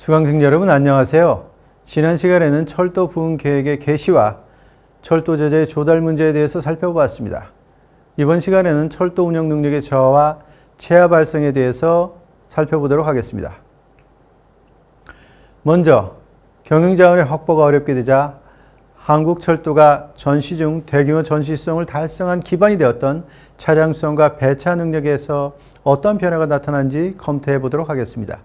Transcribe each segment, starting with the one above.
수강생 여러분 안녕하세요. 지난 시간에는 철도 부분 계획의 개시와 철도 제재의 조달 문제에 대해서 살펴보았습니다. 이번 시간에는 철도 운영 능력의 저하와 체하 발생에 대해서 살펴보도록 하겠습니다. 먼저 경영자원의 확보가 어렵게 되자 한국철도가 전시 중 대규모 전시 수송을 달성한 기반이 되었던 차량 수송과 배차 능력에서 어떤 변화가 나타난지 검토해 보도록 하겠습니다.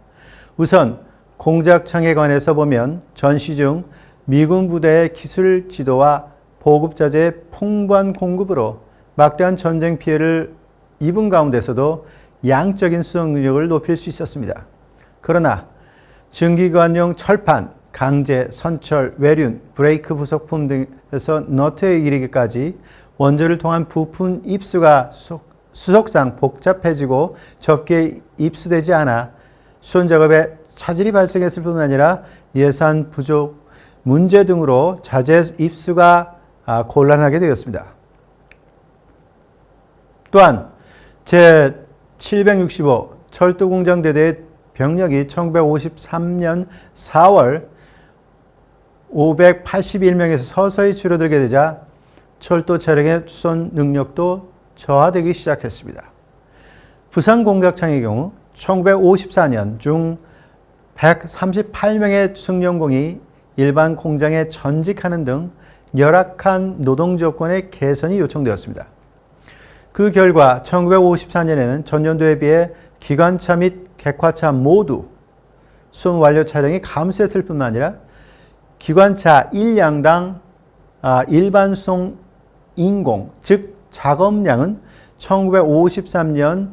우선 공작창에 관해서 보면 전시 중 미군 부대의 기술 지도와 보급자재의 풍부한 공급으로 막대한 전쟁 피해를 입은 가운데서도 양적인 수송 능력을 높일 수 있었습니다. 그러나 증기관용 철판, 강제, 선철, 외륜, 브레이크 부속품 등에서 너트에 이르기까지 원조를 통한 부품 입수가 수속상 복잡해지고 적게 입수되지 않아 수송 작업에 차질이 발생했을 뿐만 아니라 예산 부족 문제 등으로 자재 입수가 곤란하게 되었습니다. 또한 제765 철도공장대대의 병력이 1953년 4월 581명에서 서서히 줄어들게 되자 철도 차량의 수송 능력도 저하되기 시작했습니다. 부산공작창의 경우 1954년 중 138명의 승용공이 일반 공장에 전직하는 등 열악한 노동 조건의 개선이 요청되었습니다. 그 결과 1954년에는 전년도에 비해 기관차 및 객화차 모두 수송 완료 차량이 감소했을 뿐만 아니라 기관차 1량당 일반 수송 인공, 즉 작업량은 1953년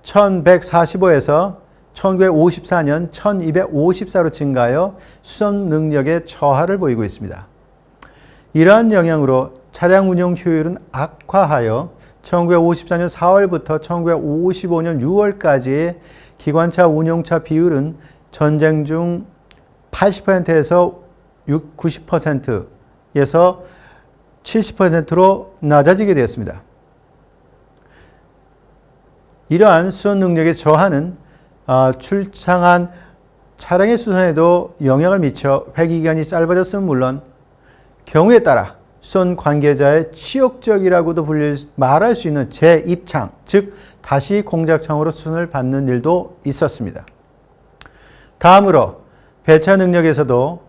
1145에서 1954년 1254로 증가하여 수송 능력의 저하를 보이고 있습니다. 이러한 영향으로 차량 운용 효율은 악화하여 1954년 4월부터 1955년 6월까지의 기관차 운용차 비율은 전쟁 중 80%에서 90%에서 70%로 낮아지게 되었습니다. 이러한 수송 능력의 저하는 출창한 차량의 수선에도 영향을 미쳐 회기기간이 짧아졌으면 물론 경우에 따라 수선 관계자의 치욕적이라고도 말할 수 있는 재입창, 즉 다시 공작창으로 수선을 받는 일도 있었습니다. 다음으로 배차 능력에서도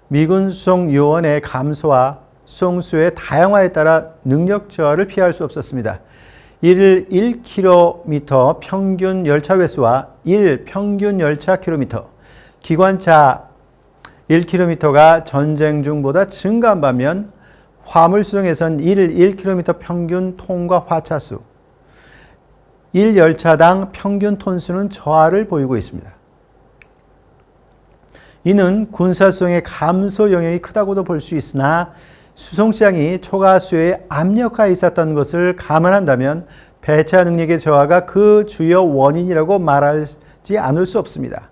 미군 수송 요원의 감소와 수송수의 다양화에 따라 능력 저하를 피할 수 없었습니다. 1km 평균 열차 횟수와 1 평균 열차 킬로미터, 기관차 1km가 전쟁 중보다 증가한 반면 화물 수송에선 1km 평균 통과 화차수, 1열차당 평균 톤수는 저하를 보이고 있습니다. 이는 군사 수송의 감소 영향이 크다고도 볼 수 있으나 수송시장이 초과 수요에 압력하에 있었던 것을 감안한다면 배차 능력의 저하가 그 주요 원인이라고 말하지 않을 수 없습니다.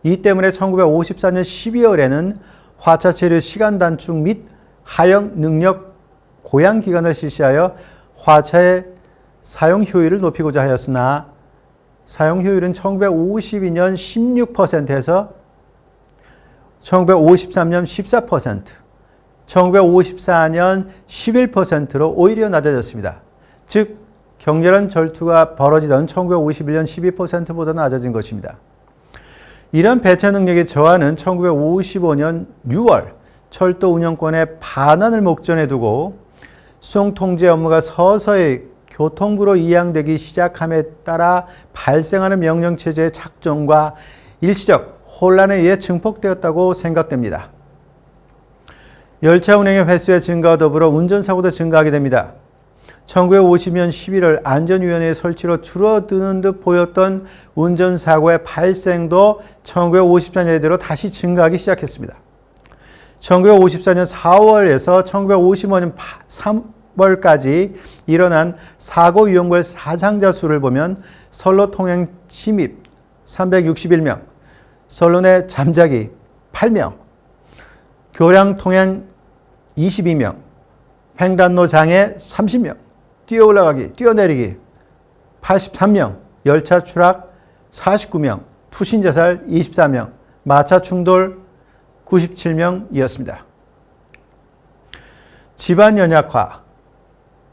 이 때문에 1954년 12월에는 화차 체류 시간 단축 및 하역 능력 고양 기간을 실시하여 화차의 사용 효율을 높이고자 하였으나 사용 효율은 1952년 16%에서 1953년 14%, 1954년 11%로 오히려 낮아졌습니다. 즉 격렬한 절투가 벌어지던 1951년 12%보다 낮아진 것입니다. 이런 배차 능력의 저하는 1955년 6월 철도 운영권의 반환을 목전에 두고 수송 통제 업무가 서서히 교통부로 이양되기 시작함에 따라 발생하는 명령체제의 작동과 일시적 혼란에 의해 증폭되었다고 생각됩니다. 열차 운행의 횟수의 증가와 더불어 운전사고도 증가하게 됩니다. 1950년 11월 안전위원회 설치로 줄어드는 듯 보였던 운전사고의 발생도 1954년에 들어 다시 증가하기 시작했습니다. 1954년 4월에서 1955년 3월까지 일어난 사고 위험별 사상자 수를 보면 선로 통행 침입 361명, 선로 내 잠자기 8명, 교량 통행 22명, 횡단로 장애 30명, 뛰어 올라가기, 뛰어내리기 83명, 열차 추락 49명, 투신 자살 24명, 마차 충돌 97명이었습니다. 집안 연약화,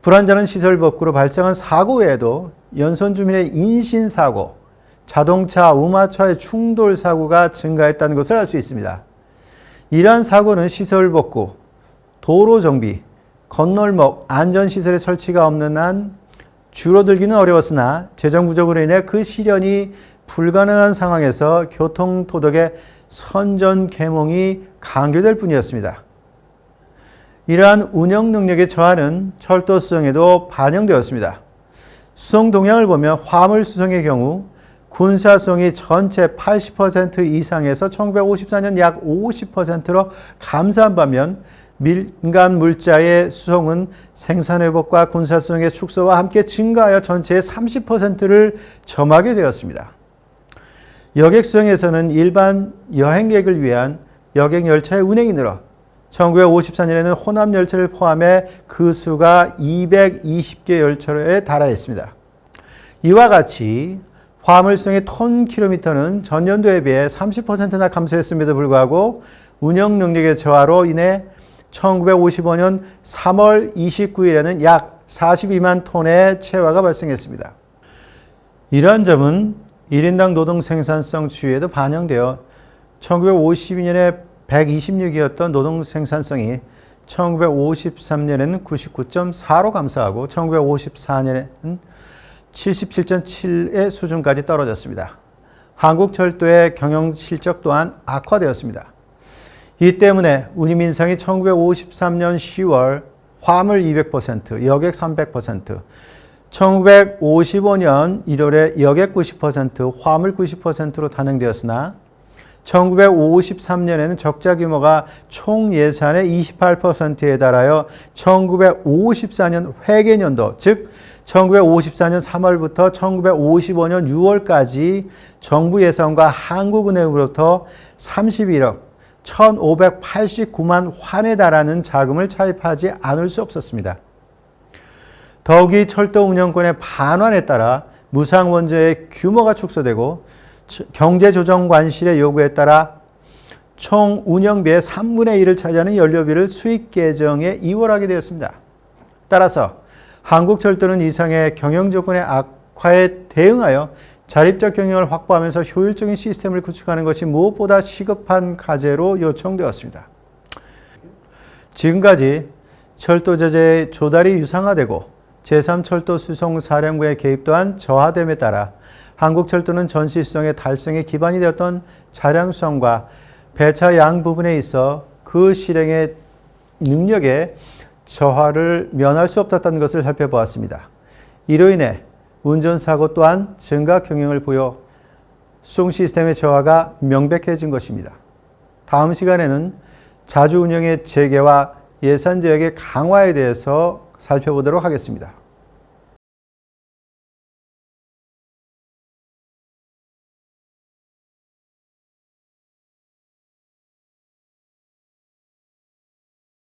불안전한 시설 복구로 발생한 사고 외에도 연선 주민의 인신사고, 자동차, 우마차의 충돌 사고가 증가했다는 것을 알 수 있습니다. 이러한 사고는 시설 복구, 도로 정비, 건널목, 안전시설의 설치가 없는 한 줄어들기는 어려웠으나 재정 부족으로 인해 그 실현이 불가능한 상황에서 교통도덕의 선전 계몽이 강조될 뿐이었습니다. 이러한 운영 능력의 저하는 철도 수송에도 반영되었습니다. 수송 동향을 보면 화물 수송의 경우 군사 수송이 전체 80% 이상에서 1954년 약 50%로 감소한 반면 민간 물자의 수송은 생산 회복과 군사 수송의 축소와 함께 증가하여 전체의 30%를 점하게 되었습니다. 여객 수송에서는 일반 여행객을 위한 여객 열차의 운행이 늘어 1954년에는 호남 열차를 포함해 그 수가 220개 열차에 달하였습니다. 이와 같이 화물수송의 톤킬로미터는 전년도에 비해 30%나 감소했음에도 불구하고 운영 능력의 저하로 인해 1955년 3월 29일에는 약 42만 톤의 채화가 발생했습니다. 이러한 점은 1인당 노동 생산성 추이에도 반영되어 1952년에 126이었던 노동 생산성이 1953년에는 99.4로 감소하고 1954년에는 77.7의 수준까지 떨어졌습니다. 한국철도의 경영 실적 또한 악화되었습니다. 이 때문에 운임인상이 1953년 10월 화물 200%, 여객 300%, 1955년 1월에 여객 90%, 화물 90%로 단행되었으나 1953년에는 적자 규모가 총 예산의 28%에 달하여 1954년 회계년도, 즉 1954년 3월부터 1955년 6월까지 정부 예산과 한국은행으로부터 31억 1,589만 환에 달하는 자금을 차입하지 않을 수 없었습니다. 더욱이 철도 운영권의 반환에 따라 무상원조의 규모가 축소되고 경제조정관실의 요구에 따라 총 운영비의 3분의 1을 차지하는 연료비를 수익 계정에 이월하게 되었습니다. 따라서 한국철도는 이상의 경영조건의 악화에 대응하여 자립적 경영을 확보하면서 효율적인 시스템을 구축하는 것이 무엇보다 시급한 과제로 요청되었습니다. 지금까지 철도 제재의 조달이 유상화되고 제3철도수송사령부의 개입 또한 저하됨에 따라 한국철도는 전시수송의 달성에 기반이 되었던 차량수송과 배차 양 부분에 있어 그 실행의 능력의 저하를 면할 수 없었다는 것을 살펴보았습니다. 이로 인해 운전사고 또한 증가 경향을 보여 수송 시스템의 저하가 명백해진 것입니다. 다음 시간에는 자주 운영의 재개와 예산 제약의 강화에 대해서 살펴보도록 하겠습니다.